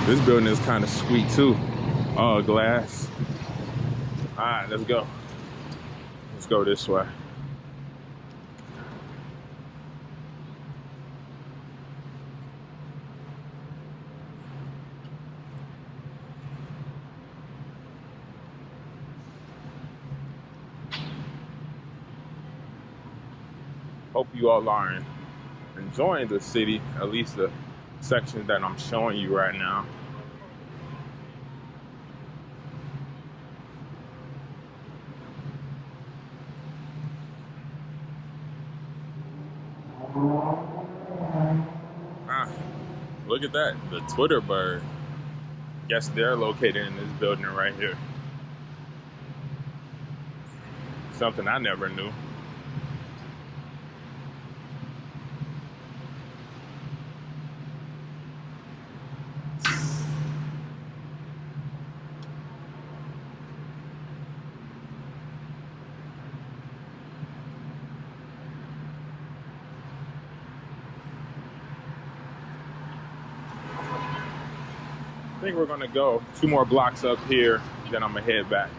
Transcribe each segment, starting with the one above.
This building is kind of sweet too. Oh, glass. All right, let's go. Let's go this way. Hope you all are enjoying the city, at least the section that I'm showing you right now. Look at that, the Twitter bird. Guess they're located in this building right here. Something I never knew. I think we're gonna go 2 more blocks up here, then I'm gonna head back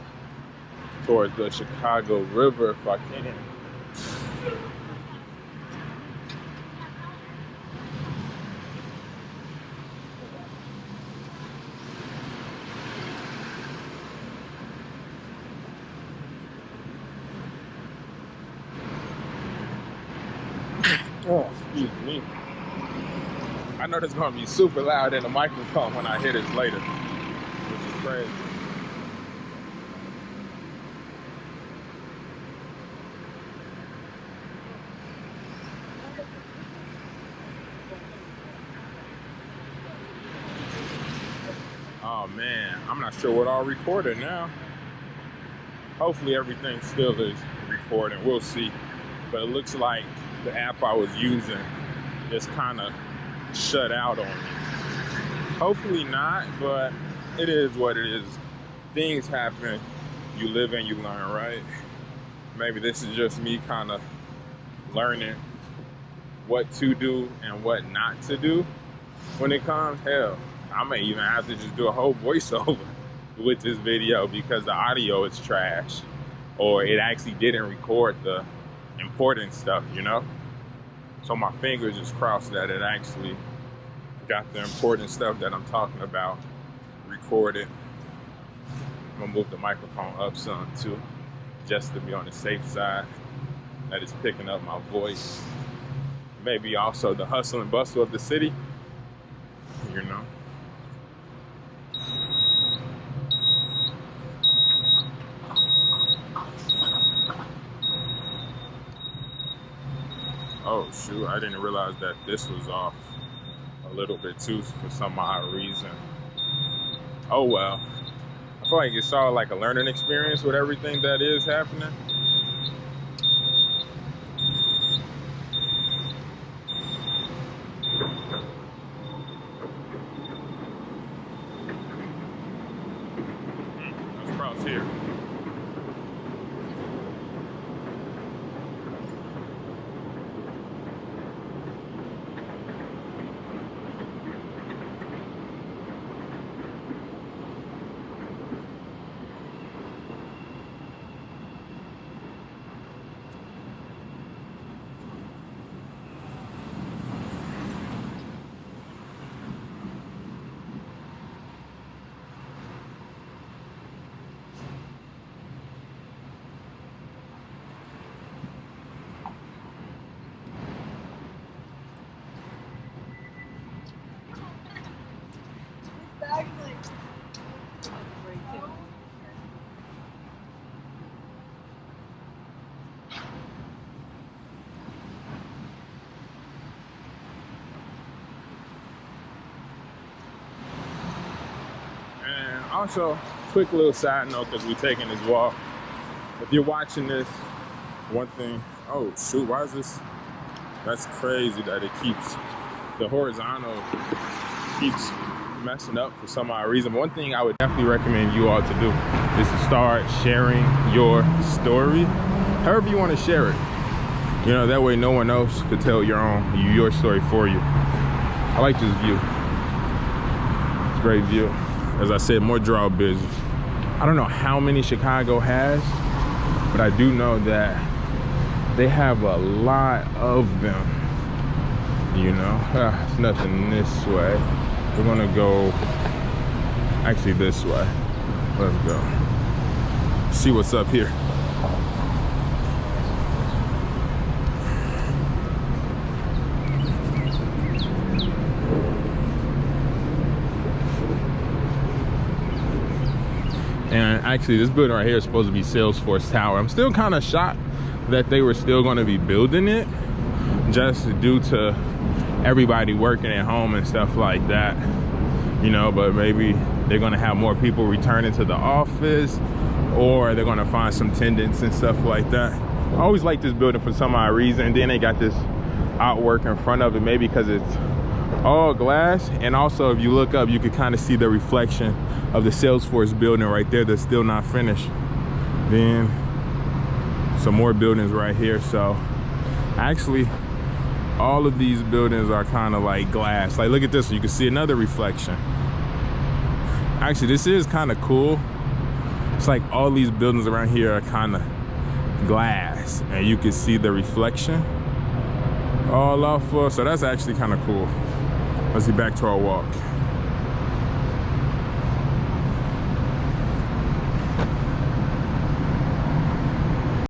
towards the Chicago River if I can. Oh, excuse me. I know this is gonna be super loud in the microphone when I hear this later, which is crazy. Oh man, I'm not sure what I'll record it now. Hopefully everything still is recording, we'll see. But it looks like the app I was using just kind of shut out on me. Hopefully not, but it is what it is. Things happen, you live and you learn, right? Maybe this is just me kind of learning what to do and what not to do when it comes. Hell, I may even have to just do a whole voiceover with this video because the audio is trash, or it actually didn't record the important stuff, you know? So my fingers just crossed that it actually got the important stuff that I'm talking about recorded. I'm gonna move the microphone up some too, just to be on the safe side that it's picking up my voice. Maybe also the hustle and bustle of the city, you know? Oh shoot, I didn't realize that this was off a little bit too for some odd reason. Oh well. I feel like it's all like a learning experience with everything that is happening. Let's cross here. Also, quick little side note because we're taking this walk. If you're watching this, one thing, oh shoot, why is this? That's crazy that it keeps, the horizontal keeps messing up for some odd reason. One thing I would definitely recommend you all to do is to start sharing your story, however you want to share it. You know, that way no one else could tell your story for you. I like this view. It's Great view. As I said, more drawbridges. I don't know how many Chicago has, but I do know that they have a lot of them. You know, it's nothing this way. We're gonna go actually this way. Let's go see what's up here. And actually this building right here is supposed to be Salesforce Tower. I'm still kind of shocked that they were still going to be building it, just due to everybody working at home and stuff like that, you know. But maybe they're going to have more people returning to the office, or they're going to find some tenants and stuff like that. I always like this building for some odd reason. And then they got this artwork in front of it, maybe because it's all glass. And also if you look up, you can kind of see the reflection of the Salesforce building right there that's still not finished. Then some more buildings right here. So actually all of these buildings are kind of like glass. Like, look at this, you can see another reflection. Actually, this is kind of cool. It's like all these buildings around here are kind of glass, and you can see the reflection all off of. So that's actually kind of cool. Let's get back to our walk.